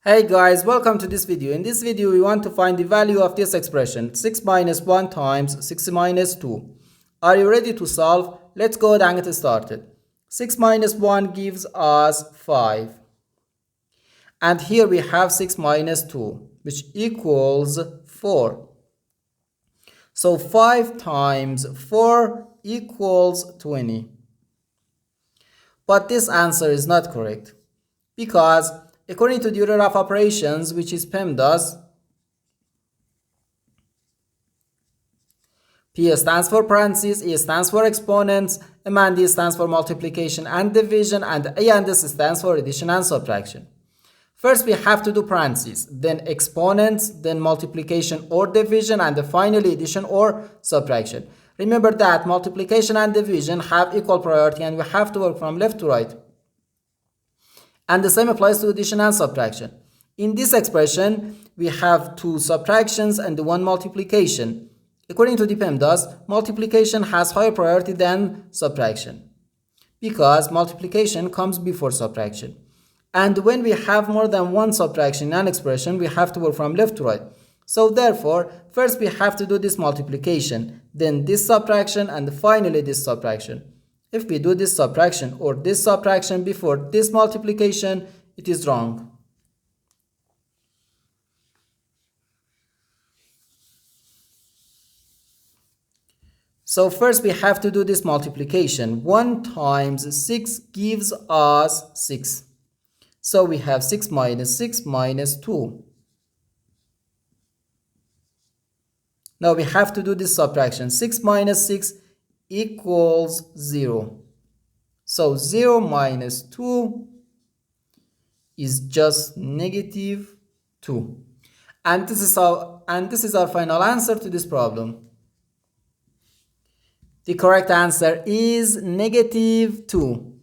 Hey guys, welcome to this video. In this video, we want to find the value of this expression 6 minus 1 times 6 minus 2. Are you ready to solve? Let's go ahead and get started. 6 minus 1 gives us 5. And here we have 6 minus 2, which equals 4. So 5 times 4 equals 20. But this answer is not correct because according to the order of operations, which is PEMDAS, P stands for parentheses, E stands for exponents, M and D stands for multiplication and division, and A and S stands for addition and subtraction. First we have to do parentheses, then exponents, then multiplication or division, and finally addition or subtraction. Remember that multiplication and division have equal priority and we have to work from left to right. And the same applies to addition and subtraction. In this expression, we have two subtractions and one multiplication. According to the PEMDAS, multiplication has higher priority than subtraction because multiplication comes before subtraction. And when we have more than one subtraction in an expression, we have to work from left to right. So therefore, first we have to do this multiplication, then this subtraction, and finally this subtraction. If we do this subtraction or this subtraction before this multiplication, it is wrong. So first we have to do this multiplication. 1 times 6 gives us 6. So we have 6 minus 2. Now we have to do this subtraction. 6 minus 6 equals 0. So 0 minus 2 is just negative 2. And this is our final answer to this problem. The correct answer is negative 2.